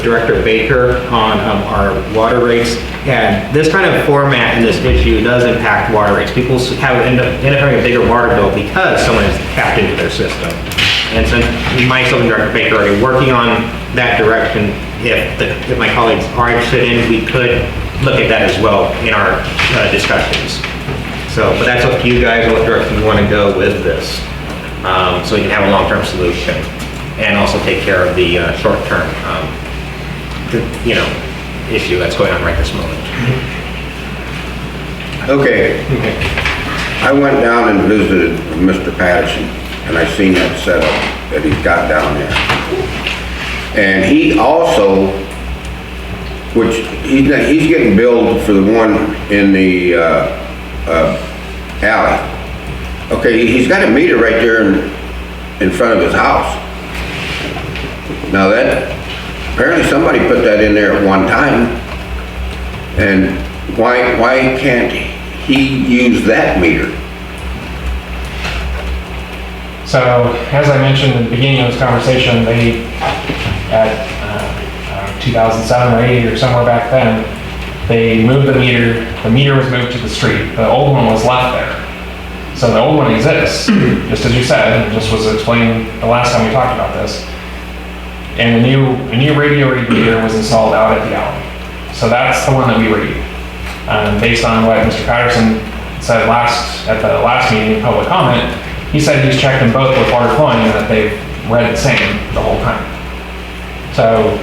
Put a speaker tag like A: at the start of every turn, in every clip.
A: Director Baker on our water rates, and this kind of format and this issue does impact water rates. People end up having a bigger water bill because someone is tapped into their system. And since myself and Director Baker are already working on that direction, if my colleagues are interested in, we could look at that as well in our discussions. So, but that's up to you guys what direction you want to go with this, so we can have a long-term solution and also take care of the short-term issue that's going on right this moment.
B: Okay. I went down and visited Mr. Patterson, and I seen that setup that he's got down there. And he also, which he's getting billed for the one in the alley. Okay, he's got a meter right there in front of his house. Now that, apparently somebody put that in there at one time, and why can't he use that meter?
C: So, as I mentioned at the beginning of this conversation, they, at 2007 or 8 or somewhere back then, they moved the meter was moved to the street. The old one was left there. So the old one exists, just as you said, and just was explained the last time we talked about this. And a new radio read meter was installed out at the alley. So that's the one that we read. Based on what Mr. Patterson said at the last meeting in public comment, he said he's checked them both with water flowing and that they've read the same the whole time. So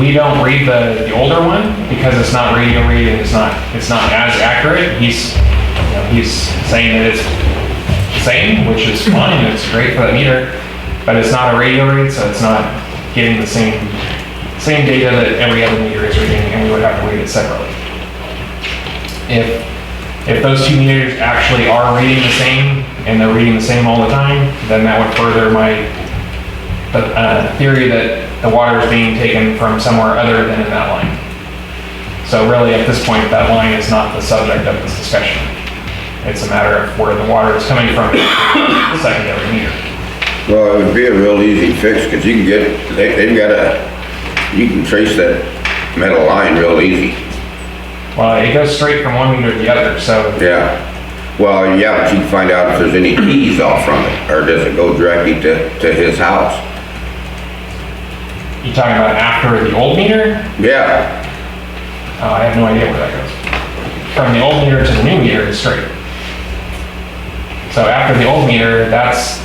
C: we don't read the older one because it's not radio read and it's not as accurate. He's saying that it's the same, which is fine, it's great for that meter. But it's not a radio read, so it's not getting the same data that every other meter is reading, and we would have to read it separately. If those two meters actually are reading the same, and they're reading the same all the time, then that would further my theory that the water is being taken from somewhere other than in that line. So really, at this point, that line is not the subject of this discussion. It's a matter of where the water is coming from, the secondary meter.
B: Well, it would be a real easy fix, because you can trace that metal line real easy.
C: Well, it goes straight from one meter to the other, so.
B: Yeah. Well, yeah, but you can find out if there's any keys off from it, or does it go directly to his house?
C: You talking about after the old meter?
B: Yeah.
C: I have no idea where that goes. From the old meter to the new meter is straight. So after the old meter, that's,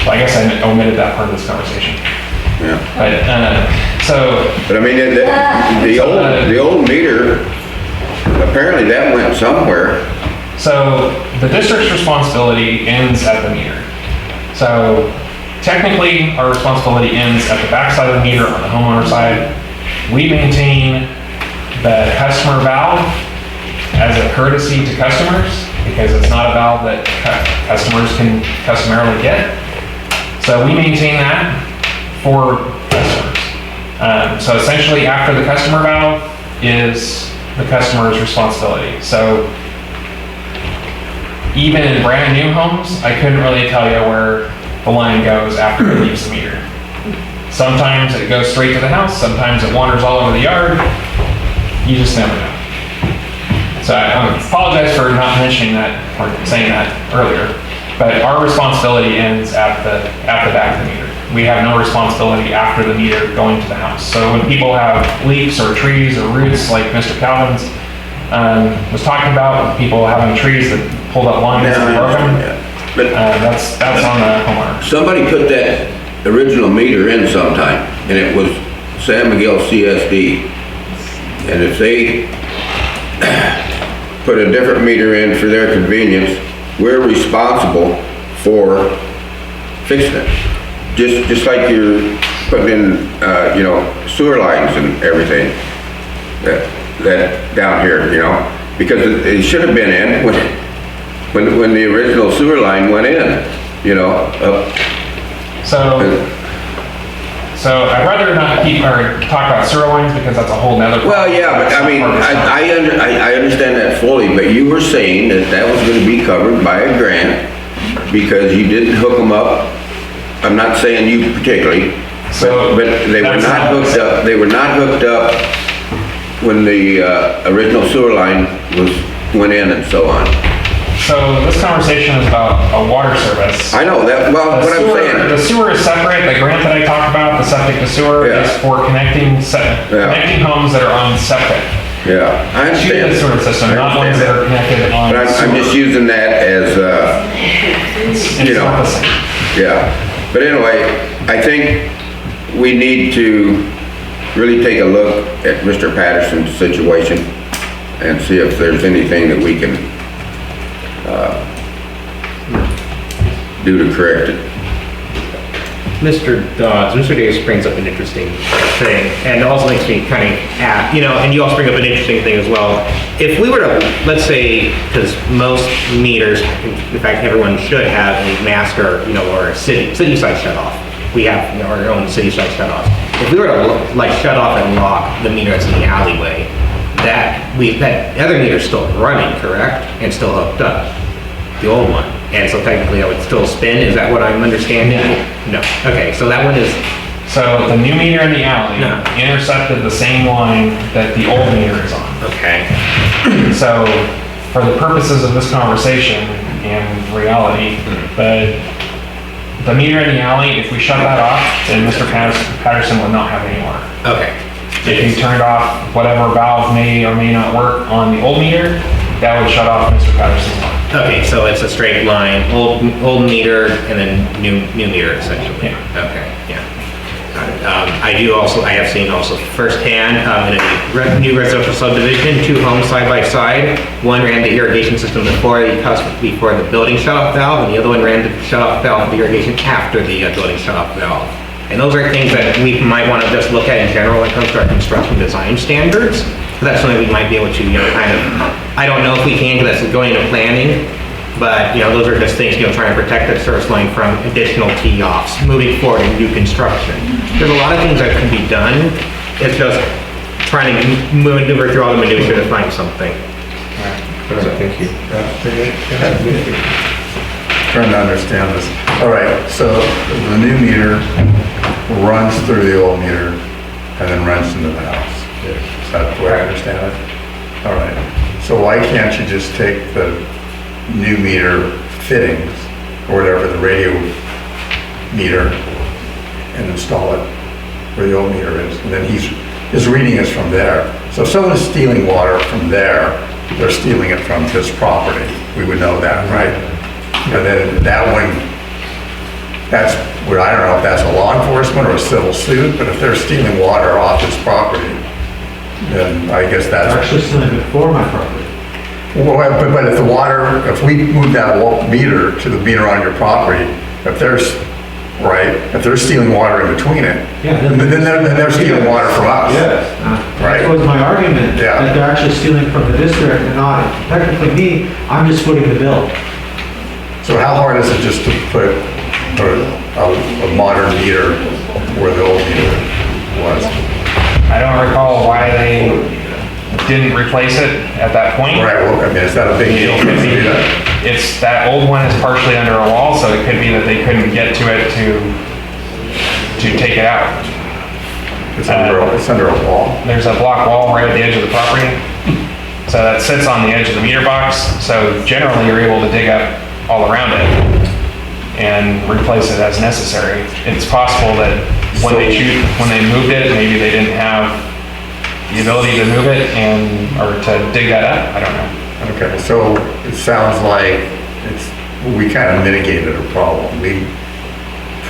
C: well, I guess I omitted that part of this conversation.
B: Yeah.
C: But
B: I mean, the old meter, apparently that went somewhere.
C: So the district's responsibility ends at the meter. So technically, our responsibility ends at the back side of the meter on the homeowner side. We maintain the customer valve as a courtesy to customers, because it's not a valve that customers can customarily get. So we maintain that for customers. So essentially, after the customer valve is the customer's responsibility. So even in brand new homes, I couldn't really tell you where the line goes after it leaves the meter. Sometimes it goes straight to the house, sometimes it wanders all over the yard. You just never know. So I apologize for not mentioning that or saying that earlier, but our responsibility ends at the back of the meter. We have no responsibility after the meter going to the house. So when people have leaks or trees or roots, like Mr. Calvin's was talking about, people having trees that pulled up lines and broken, that's on the homeowner.
B: Somebody put that original meter in sometime, and it was San Miguel C.S.D. And if they put a different meter in for their convenience, we're responsible for fixing it. Just like you're putting in, sewer lines and everything that down here, because it should have been in when the original sewer line went in,
C: So I'd rather not talk about sewer lines, because that's a whole nother.
B: Well, yeah, but I mean, I understand that fully, but you were saying that was going to be covered by a grant because you didn't hook them up. I'm not saying you particularly,
C: So
B: But they were
C: that's
B: not hooked up, they were not hooked up when the original sewer line went in and so on.
C: So this conversation is about a water service.
B: I know that, well, what I'm saying,
C: The sewer is separate. The grant that I talked about, the septic to sewer,
B: Yeah.
C: is for connecting homes that are on septic
B: yeah, I
C: to
B: understand.
C: the sewer system,
B: I
C: not ones that
B: understand
C: are connected on
B: But I'm just
C: sewer.
B: using that as,
C: It's
B: you know.
C: not the same.
B: yeah. But anyway, I think we need to really take a look at Mr. Patterson's situation and see if there's anything that we can do to correct it.
A: Mr. Davis brings up an interesting thing, and also makes me kind of ask, and you also bring up an interesting thing as well. If we were to, let's say, because most meters, in fact, everyone should have a master, or a city side shut off. We have our own city side shut off. If we were to shut off and lock the meter that's in the alleyway, that other meter's still running, correct? And still hooked up, the old one. And so technically that would still spin, is that what I'm understanding? No. Okay, so that one is,
C: So the new meter in the alley
A: Yeah.
C: intercepted the same line that the old meter is on.
A: okay,
C: So for the purposes of this conversation and reality, the meter in the alley, if we shut that off, then Mr. Patterson would not have any water.
A: okay.
C: If you turned off whatever valve may or may not work on the old meter, that would shut off Mr. Patterson's line.
A: Okay, so it's a straight line, old meter and then new meter essentially.
C: Yeah.
A: Okay, yeah. Got it. I have seen also firsthand, in a new residential subdivision, 2 homes side by side. One ran the irrigation system before the building shut-off valve, and the other one ran the shut-off valve for the irrigation after the building shut-off valve. And those are things that we might want to just look at in general when it comes to our construction design standards. That's something we might be able to, kind of, I don't know if we can, because that's going into planning, but, those are just things, trying to protect the service line from additional tee-offs, moving forward in new construction. There's a lot of things that can be done, it's just trying to maneuver through all the minutia to find something. So, thank you.
D: Trying to understand this. All right, so the new meter runs through the old meter and then runs into the house. Is that the way I understand it? All right. So why can't you just take the new meter fittings or whatever, the radio meter, and install it where the old meter is? And then his reading is from there. So if someone is stealing water from there, they're stealing it from his property. We would know that, right? And then that one, that's where, I don't know if that's a law enforcement or a civil suit, but if they're stealing water off his property, then I guess that's.
E: Actually stealing it for my property.
D: Well, but if the water, if we move that meter to the meter on your property, if they're stealing water in between it,
E: Yeah,
D: then they're stealing water from us.
E: Yes.
D: Right.
E: That was my argument,
D: Yeah.
E: that they're actually stealing from the district and not technically me, I'm just footing the bill.
D: So how hard is it just to put a modern meter where the old meter was?
C: I don't recall why they didn't replace it at that point.
D: Right, well, I mean, is that a big deal for us to do that?
C: It's, that old one is partially under a wall, so it could be that they couldn't get to it to take it out.
D: It's under a wall.
C: There's a block wall right at the edge of the property. So that sits on the edge of the meter box, so generally you're able to dig up all around it and replace it as necessary. It's possible that when they moved it, maybe they didn't have the ability to move it or to dig that up, I don't know.
D: Okay, so it sounds like we kind of mitigated a problem. We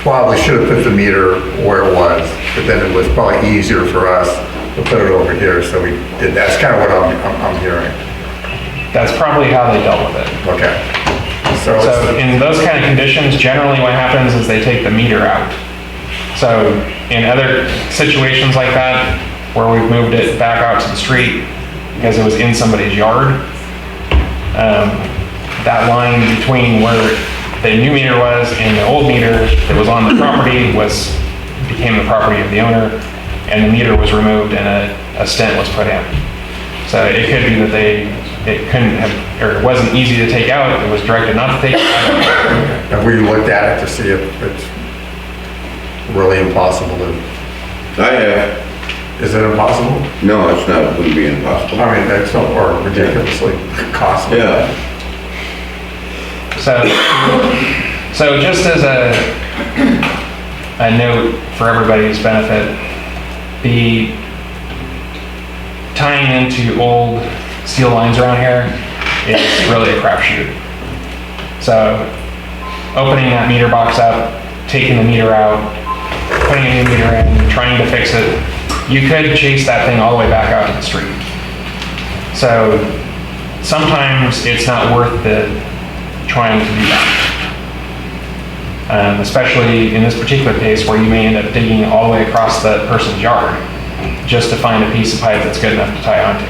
D: probably should have put the meter where it was, but then it was probably easier for us to put it over here, so we did that. That's kind of what I'm hearing.
C: That's probably how they dealt with it.
D: Okay. So
C: So in those kind of conditions, generally what happens is they take the meter out. So in other situations like that, where we've moved it back out to the street because it was in somebody's yard, that line between where the new meter was and the old meter that was on the property became the property of the owner, and the meter was removed and a stent was put in. So it could be that it couldn't have, or it wasn't easy to take out, it was directed not to take it out.
D: have we looked at it to see if it's really impossible to,
B: I have,
D: is it impossible?
B: no, it's not, it wouldn't be impossible.
D: I mean, that's not, or ridiculously costly.
B: Yeah,
C: So just as a note for everybody's benefit, the tying into old steel lines around here is really a crapshoot. So opening that meter box up, taking the meter out, putting a new meter in, trying to fix it, you could chase that thing all the way back out to the street. So sometimes it's not worth the trying to do that. Especially in this particular case where you may end up digging all the way across the person's yard just to find a piece of pipe that's good enough to tie onto.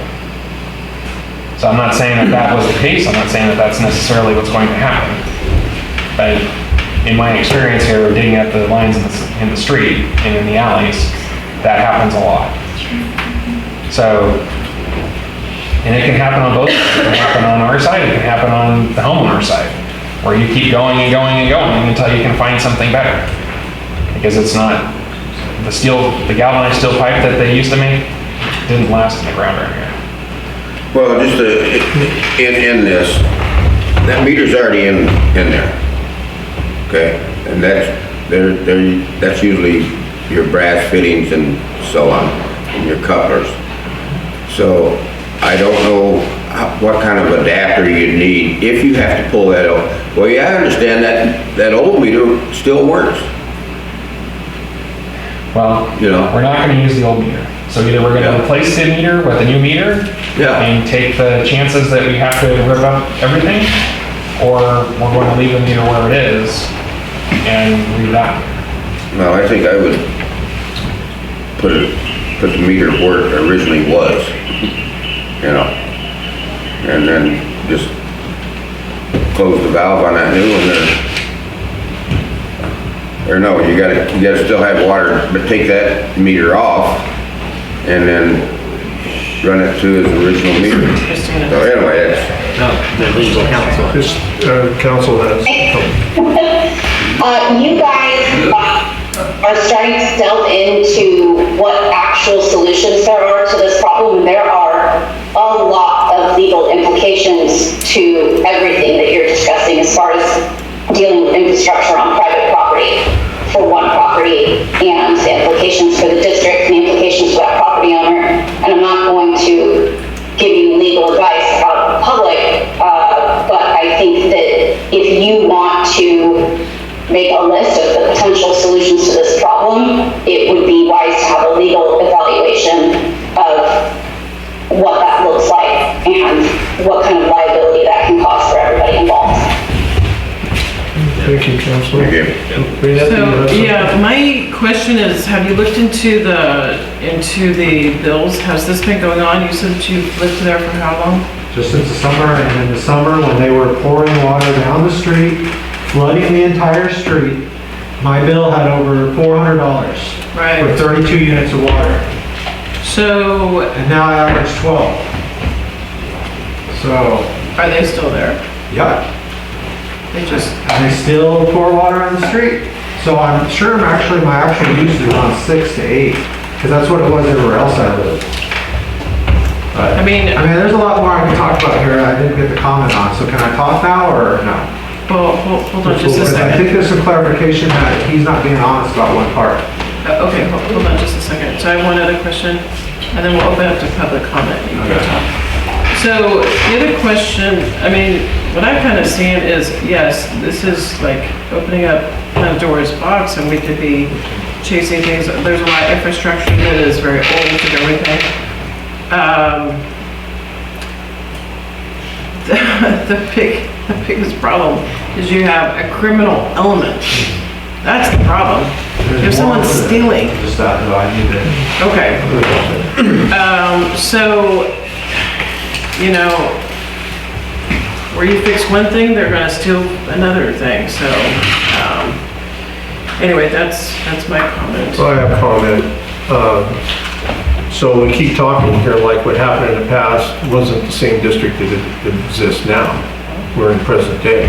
C: So I'm not saying that that was the case, I'm not saying that that's necessarily what's going to happen. But in my experience here, digging up the lines in the street and in the alleys, that happens a lot. So, and it can happen on both sides. It can happen on our side, it can happen on the homeowner's side, where you keep going and going and going until you can find something better. Because it's not, the galvanized steel pipe that they used to make didn't last in the ground right here.
B: well, just in this, that meter's already in there, okay? And that's usually your brass fittings and so on, and your couplers. So I don't know what kind of adapter you need if you have to pull that out. Well, yeah, I understand that old meter still works.
C: Well,
B: You know.
C: we're not gonna use the old meter. So either we're gonna
B: Yeah.
C: replace the meter with a new meter
B: Yeah.
C: and take the chances that we have to rip up everything, or we're going to leave the meter where it is and leave that.
B: No, I think I would put the meter where it originally was, you know, and then just close the valve on that new one there. Or no, you gotta still have water, but take that meter off and then run it to its original meter. So anyway, that's,
A: No, the legal counsel.
F: This, council has.
G: You guys are starting to delve into what actual solutions there are to this problem. There are a lot of legal implications to everything that you're discussing as far as dealing with infrastructure on private property for one property and the implications for the district and the implications for that property owner. And I'm not going to give you legal advice out in public, but I think that if you want to make a list of the potential solutions to this problem, it would be wise to have a legal evaluation of what that looks like and what kind of liability that can cause for everybody involved.
F: Thank you, Councilor.
B: again,
H: So, yeah, my question is, have you looked into the bills? Has this been going on? You said that you've lived there for how long?
E: Just since the summer, and in the summer, when they were pouring water down the street, flooding the entire street, my bill had over $400 for
H: Right.
E: 32 units of water,
H: So,
E: and now I average 12. So,
H: are they still there?
E: yep,
H: They just,
E: and they still pour water on the street. So I'm sure my actual use is around 6 to 8, because that's what it was everywhere else I lived. But,
H: I mean,
E: there's a lot more I can talk about here I didn't get the comment on, so can I talk now, or no?
H: well, hold on just a
E: Because I think
H: second.
E: there's some clarification that he's not being honest about one part.
H: Okay, hold on just a second. So I have one other question, and then we'll open up to public comment. You can
E: Okay.
H: talk. So the other question, what I'm kind of seeing is, yes, this is like opening up Pandora's box, and we could be chasing things. There's a lot of infrastructure that is very old and everything. The biggest problem is you have a criminal element. That's the problem. If someone's stealing.
E: Just that, though, I need to.
H: Okay. So, where you fix one thing, they're gonna steal another thing, so, anyway, that's my comment.
F: So I have a comment. So we keep talking here like what happened in the past wasn't the same district that exists now. We're in present day.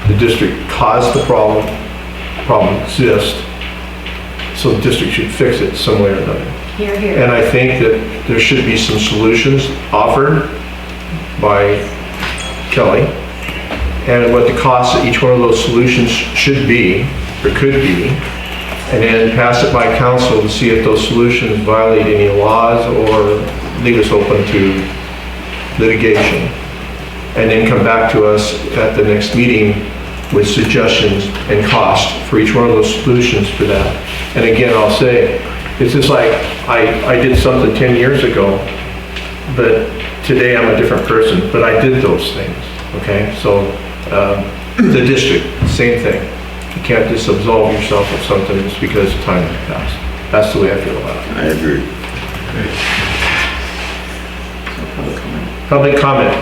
F: The district caused the problem exists, So the district should fix it some way or another.
I: Here, here.
F: And I think that there should be some solutions offered by Kelly, and what the cost of each one of those solutions should be, or could be, and then pass it by council to see if those solutions violate any laws or leave us open to litigation. And then come back to us at the next meeting with suggestions and cost for each one of those solutions for that. And again, I'll say, it's just like, I did something 10 years ago, but today I'm a different person, but I did those things, okay? So, the district, same thing. You can't just absolve yourself of something just because time has passed. That's the way I feel about it.
B: I agree.
F: Public comment,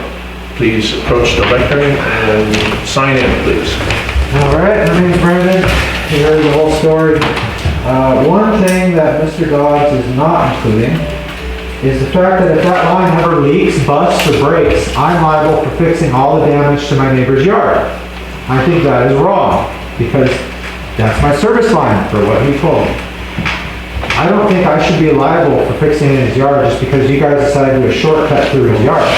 F: please approach the lectern and sign in, please.
E: All right, my name's Brandon. Here's the whole story. One thing that Mr. Dodds is not including is the fact that if that line ever leaks, busts, or breaks, I'm liable for fixing all the damage to my neighbor's yard. I think that is wrong, because that's my service line for what he told me. I don't think I should be liable for fixing in his yard just because you guys decided to do a shortcut through his yard.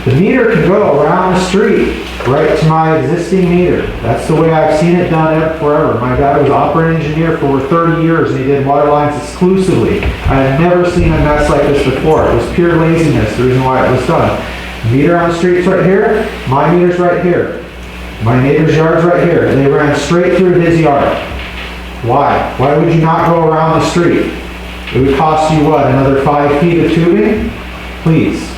E: The meter can go around the street, right to my existing meter. That's the way I've seen it done forever. My dad was operating engineer for over 30 years and he did water lines exclusively. I had never seen a mess like this before. It was pure laziness, the reason why it was done. Meter on the street's right here, my meter's right here. My neighbor's yard's right here. They ran straight through his yard. Why? Why would you not go around the street? It would cost you what, another 5 feet of tubing? Please.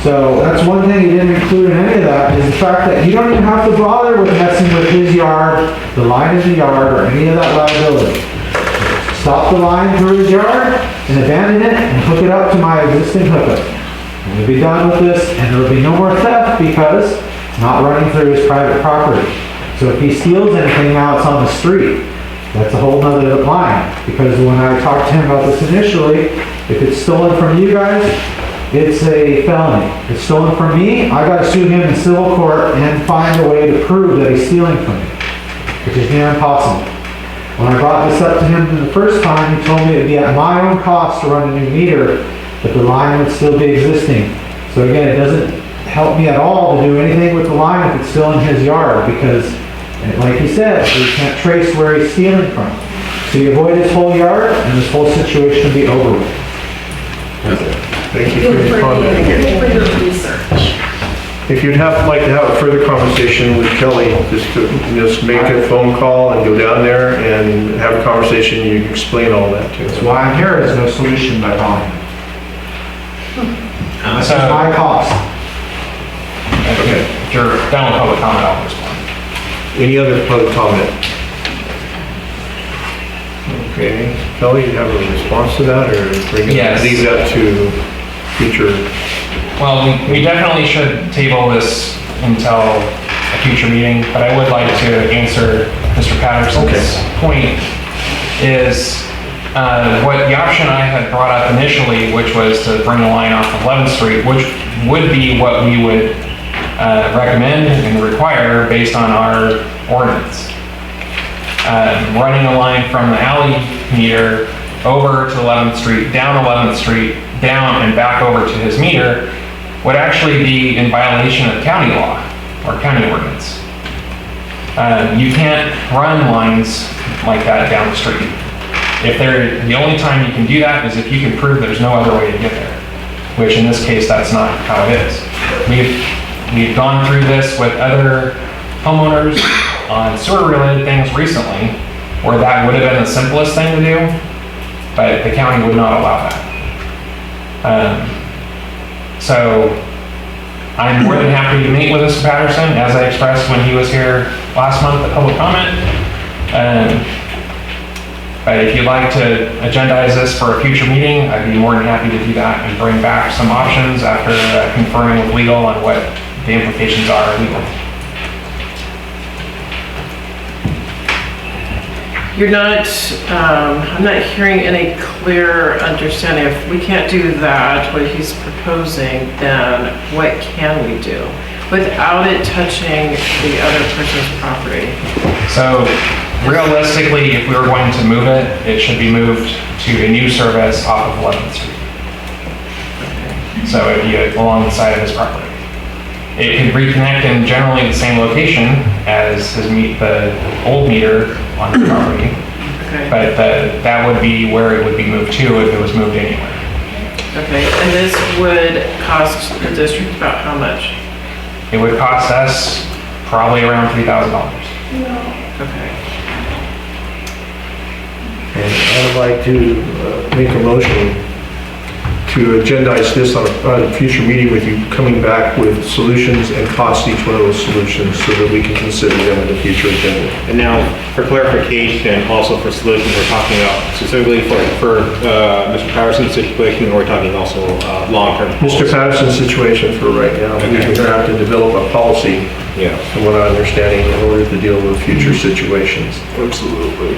E: So that's one thing he didn't include in any of that, is the fact that you don't even have to bother with messing with his yard, the line in the yard, or any of that liability. Stop the line through his yard and abandon it and hook it up to my existing hookup. And we'll be done with this and there will be no more theft because it's not running through his private property. So if he steals anything now it's on the street, that's a whole nother line. Because when I talked to him about this initially, if it's stolen from you guys, it's a felony. If it's stolen from me, I gotta sue him in civil court and find a way to prove that he's stealing from me, which is near impossible. When I brought this up to him the first time, he told me it'd be at my own cost to run a new meter, but the line would still be existing. So again, it doesn't help me at all to do anything with the line if it's still in his yard, because, like he said, we can't trace where he's stealing from. So you avoid his whole yard, and this whole situation will be over with. That's it.
F: Thank you for your comment.
I: For your research.
F: If you'd like to have a further conversation with Kelly, just make a phone call and go down there and have a conversation, you can explain all that to
E: That's
F: us.
E: why I'm here, is no solution by calling. This is my cost.
F: Okay.
C: If you're done with public comment, I'll respond.
F: Any other public comment? Okay, Kelly, you have a response to that, or
C: Yes.
F: leave that to future?
C: Well, we definitely should table this until a future meeting, but I would like to answer Mr. Patterson's point is what the option I had brought up initially, which was to bring a line off of 11th Street, which would be what we would recommend and require based on our ordinance. Running a line from the alley meter over to 11th Street, down 11th Street, down and back over to his meter would actually be in violation of county law or county ordinance. You can't run lines like that down the street. The only time you can do that is if you can prove there's no other way to get there, which in this case, that's not how it is. We've gone through this with other homeowners on sewer-related things recently, where that would have been the simplest thing to do, but the county would not allow that. So I'm more than happy to meet with Mr. Patterson, as I expressed when he was here last month at public comment. But if you'd like to agendize this for a future meeting, I'd be more than happy to do that and bring back some options after confirming with legal on what the implications are legally.
H: You're not, I'm not hearing any clear understanding. If we can't do that, what he's proposing, then what can we do? without it touching the other person's property?
C: So realistically, if we were going to move it, it should be moved to a new service off of 11th Street. So it'd be along the side of his property. It could reconnect in generally the same location as the old meter on the property,
H: Okay,
C: but that would be where it would be moved to if it was moved anywhere.
H: okay, and this would cost the district about how much?
C: It would cost us probably around $3,000.
H: Okay.
F: And I would like to make a motion to agendize this on a future meeting with you, coming back with solutions and cost each one of those solutions so that we can consider them in the future agenda.
A: And now, for clarification, also for solutions, we're talking about specifically for Mr. Patterson's situation, or we're talking also long-term.
F: Mr. Patterson's situation for right now, we're going to have to develop a policy,
A: Yeah.
F: from what I'm understanding, in order to deal with future situations. Absolutely.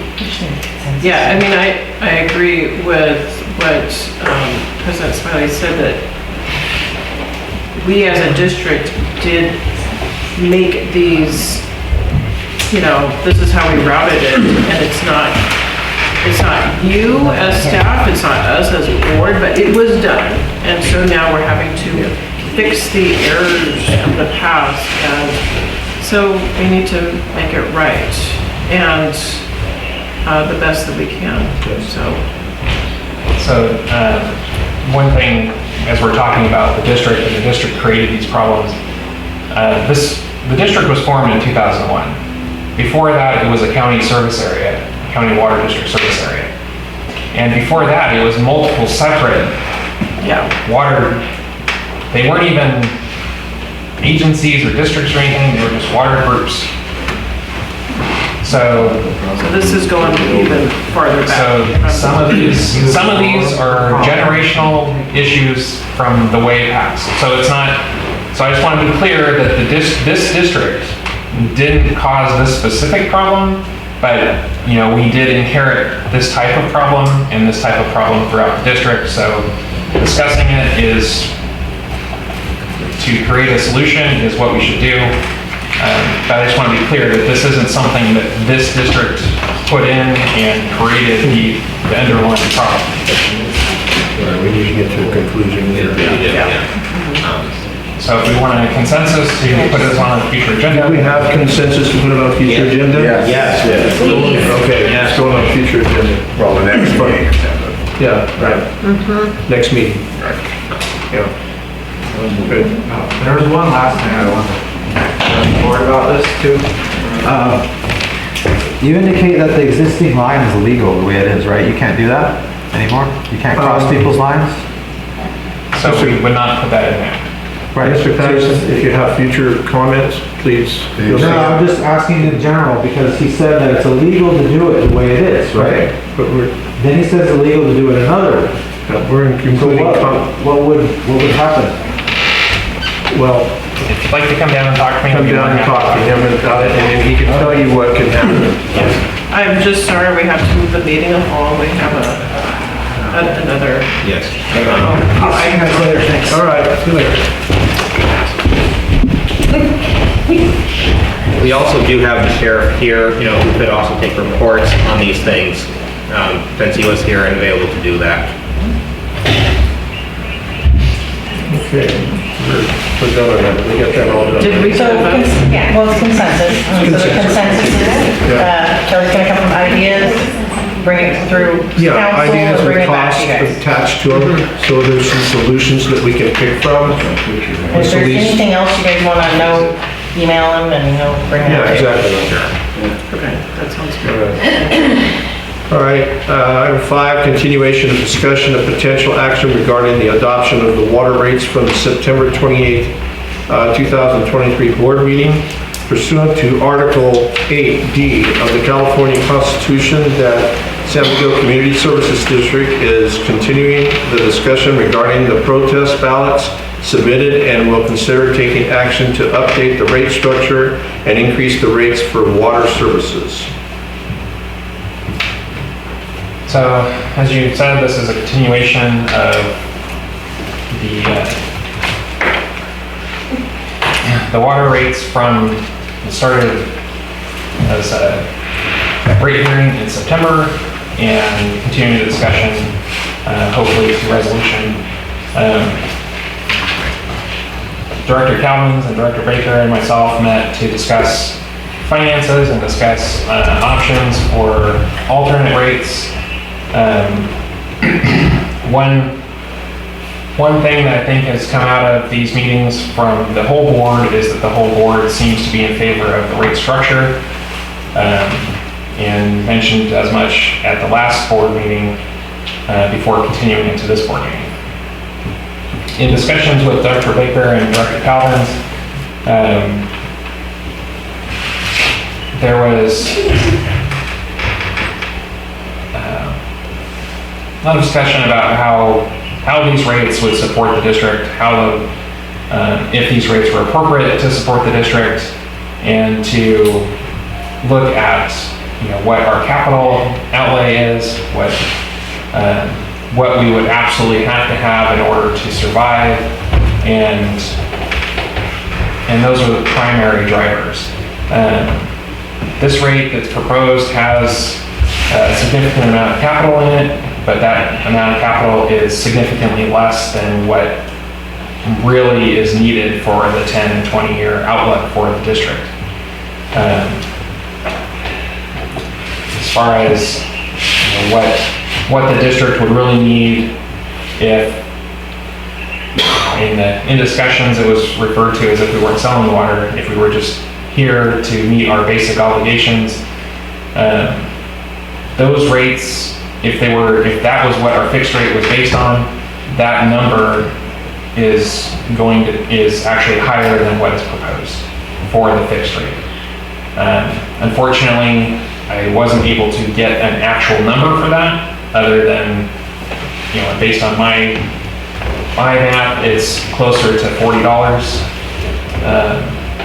H: Yeah, I mean, I agree with what President Smiley said, that we as a district did make these, this is how we routed it, and it's not you as staff, it's not us as a board, but it was done. And so now we're having to fix the errors of the past, and so we need to make it right, and the best that we can,
C: So one thing, as we're talking about the district, and the district created these problems, the district was formed in 2001. Before that, it was a county service area, county water district service area. And before that, it was multiple separate water, they weren't even agencies or districts or anything, they were just water groups. So
H: this is going even farther back.
C: So some of these are generational issues from the way it passed. So it's not, so I just want to be clear that this district didn't cause this specific problem, but we did inherit this type of problem and this type of problem throughout the district. So discussing it is to create a solution is what we should do. But I just want to be clear that this isn't something that this district put in and created the underlying problem.
F: We need to get to a conclusion here.
C: So if we want a consensus to put this on a future agenda.
F: Do we have consensus to put it on a future agenda?
B: Yes.
F: Okay, let's go on a future agenda.
D: Well, the next meeting.
F: Yeah, right. Next meeting. Yeah. Good.
E: There was one last thing I wanted to report about this too. You indicate that the existing line is illegal the way it is, right? You can't do that anymore? You can't cross people's lines?
C: So we would not put that in there.
E: Right.
F: Mr. Patterson, if you have future comments, please. feel free.
E: No, I'm just asking in general because he said that it's illegal to do it the way it is, right?
F: But
E: Then he says it's illegal to do it another way.
F: we're
E: So
F: including,
E: what would happen?
F: well,
C: If you'd like to come down and talk to me.
F: come down and talk to him about it, and then he can tell you what can happen.
H: I'm just sorry we have to move the meeting along. We have another.
A: Yes.
E: I'll see you guys later, thanks.
F: All right, see you later.
A: We also do have the sheriff here, who could also take reports on these things, since he was here and available to do that.
F: Okay, we're done with that, we got that all done.
H: Did we?
J: So, well, it's consensus. So the consensus is, Kelly's gonna come up with ideas, bring it through
F: Yeah,
J: council,
F: ideas
J: and bring
F: with
J: it back
F: costs
J: to you guys.
F: attached to them, so there's some solutions that we can pick from.
J: If
F: So
J: there's
F: these-
J: anything else you guys wanna know, email him and he'll bring it
F: Yeah,
J: up.
F: exactly.
H: Okay, that sounds good.
F: All right, item 5, continuation of discussion of potential action regarding the adoption of the water rates from the September 28th, 2023 board meeting pursuant to Article 8D of the California Constitution, that San Miguel Community Services District is continuing the discussion regarding the protest ballots submitted and will consider taking action to update the rate structure and increase the rates for water services.
C: So, as you said, this is a continuation of the the water rates from the start of as a rate hearing in September and continue the discussion, hopefully to resolution. Director Calvins and Director Baker and myself met to discuss finances and discuss options for alternate rates. One thing that I think has come out of these meetings from the whole board is that the whole board seems to be in favor of the rate structure, and mentioned as much at the last board meeting before continuing into this board meeting. In discussions with Dr. Baker and Director Calvins, there was a lot of discussion about how these rates would support the district, if these rates were appropriate to support the district, and to look at what our capital outlay is, what we would absolutely have to have in order to survive, and those are the primary drivers. This rate that's proposed has a significant amount of capital in it, but that amount of capital is significantly less than what really is needed for the 10 and 20 year outlook for the district. As far as what the district would really need, if in discussions it was referred to as if we weren't selling water, if we were just here to meet our basic obligations, those rates, if that was what our fixed rate was based on, that number is actually higher than what is proposed for the fixed rate. Unfortunately, I wasn't able to get an actual number for that, other than, based on my math, it's closer to $40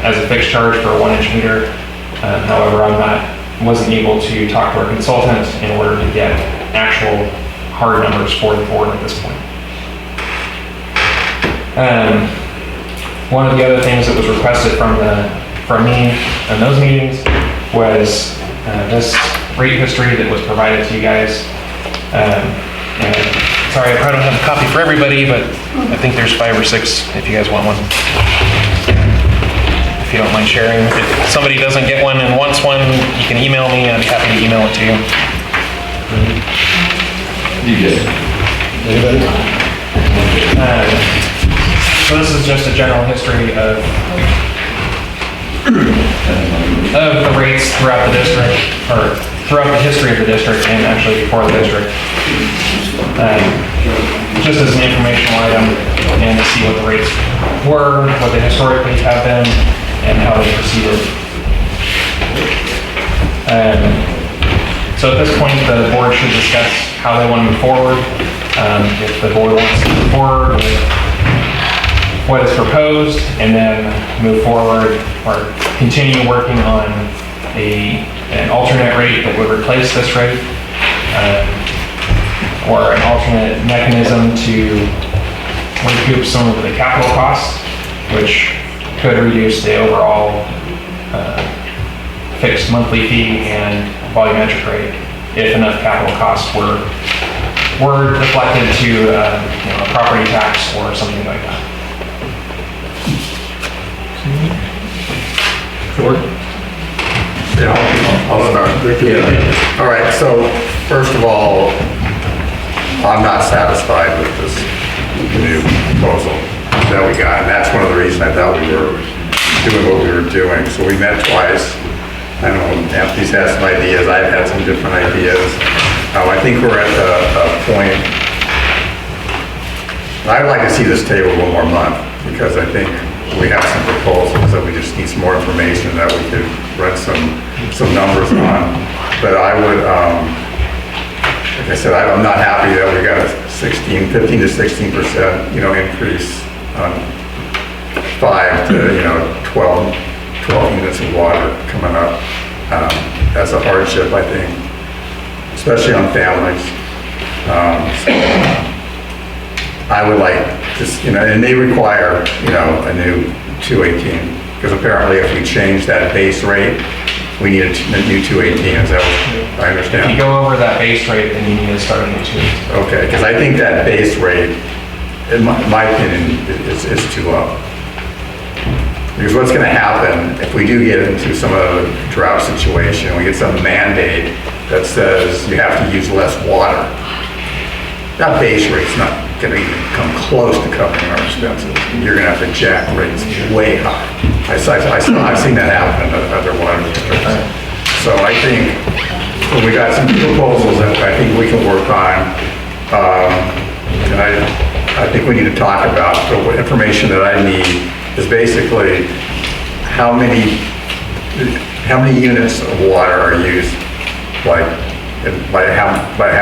C: as a fixed charge for a 1-inch meter. However, wasn't able to talk to our consultant in order to get actual hard numbers for the board at this point. One of the other things that was requested from me in those meetings was this rate history that was provided to you guys. And sorry, I probably don't have a copy for everybody, but I think there's 5 or 6 if you guys want one. If you don't mind sharing. If somebody doesn't get one and wants one, you can email me. I'd be happy to email it to you.
D: You get it.
C: Anybody? So this is just a general history of the rates throughout the district, or throughout the history of the district, and actually before the district. Just as an informational item, and to see what the rates were, what they historically have been, and how they proceeded. So at this point, the board should discuss how they want to move forward. If the board wants to move forward with what is proposed, and then move forward or continue working on an alternate rate that would replace this rate, or an alternate mechanism to recoup some of the capital costs, which could reduce the overall fixed monthly fee and volumetric rate if enough capital costs were deflected to a property tax or something like that.
D: Yeah, I'll start. Yeah. All right, so first of all, I'm not satisfied with this new proposal that we got, and that's one of the reasons I thought we were doing what we were doing. So we met twice. I know Anthony's had some ideas, I've had some different ideas. I think we're at a point, I'd like to see this table one more month, because I think we have some proposals that we just need some more information that we could run some numbers on. But I would, like I said, I'm not happy that we got a 15 to 16%, increase on 5 to, 12 units of water coming up. That's a hardship, I think, especially on families. I would like to, and they require, a new 218 Because apparently if we change that base rate, we need a new 218, is that what I
C: If you
D: understand?
C: go over that base rate, then you need to start a new tune.
D: Okay, because I think that base rate, in my opinion, is too low. Because what's gonna happen if we do get into some of the drought situation, we get some mandate that says you have to use less water, that base rate's not gonna even come close to covering our expenses. You're gonna have to jack rates way high. I've seen that happen in other water districts. So I think we got some proposals that I think we can work on. And I think we need to talk about, the information that I need is basically how many units of water are used by how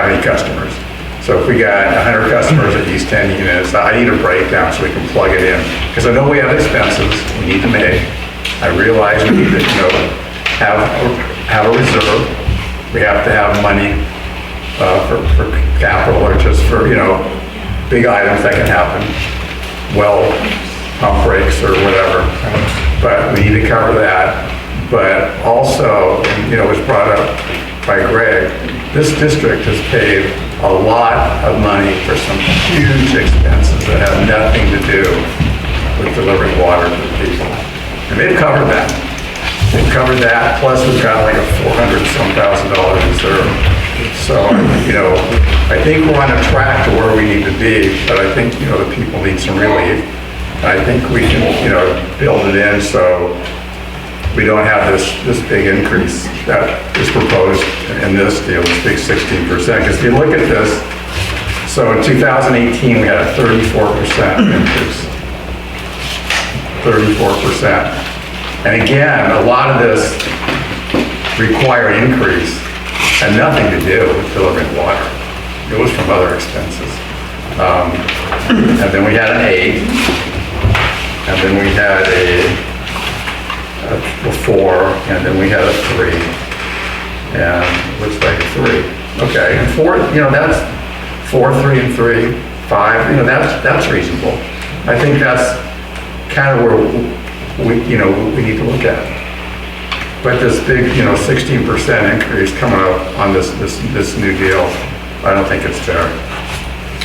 D: many customers. So if we got 100 customers that use 10 units, I need a breakdown so we can plug it in. Because I know we have expenses we need to make. I realize we need to, have a reserve. We have to have money for capital or just for, big items that can happen. Well, pump breaks or whatever. But we need to cover that. But also, it was brought up by Greg, this district has paid a lot of money for some huge expenses that have nothing to do with delivering water to the people. And they've covered that. They've covered that, plus we've got like a $400,000 reserve. So, I think we're on a track to where we need to be, but I think, the people need some relief. I think we can, build it in so we don't have this big increase that is proposed in this deal, this big 16%. Because if you look at this, so in 2018, we had a 34% increase. 34%. And again, a lot of this required increase had nothing to do with delivering water. It was from other expenses. And then we had an 8, and then we had a 4, and then we had a 3, and looks like a 3. Okay, and 4, that's 4, 3, and 3, 5, that's reasonable. I think that's kind of where we need to look at. But this big, 16% increase coming up on this new deal, I don't think it's fair.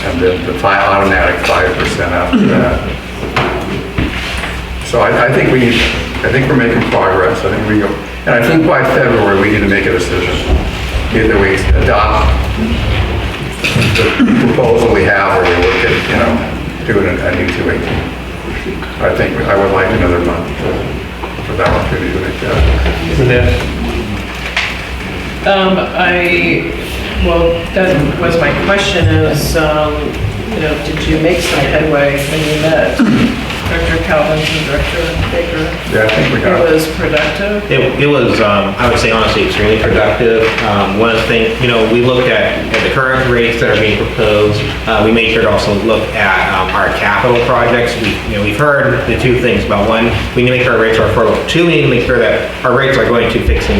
D: And the automatic 5% after that. So I think we're making progress. I think we go, and I think by February we need to make a decision. Either we adopt the proposal we have, or we look at, doing a new 218. I think I would like another month for that opportunity to make that.
H: Well, that was my question is, did you make some headway when you met Director Calvin and Director Baker?
D: Yeah, I think we got
H: it. Was productive?
A: It was, I would say honestly, extremely productive. One of the things, we looked at the current rates that are being proposed. We made sure to also look at our capital projects. We've heard the two things about: one, we need to make sure our rates are affordable. Two, we need to make sure that our rates are going to fixing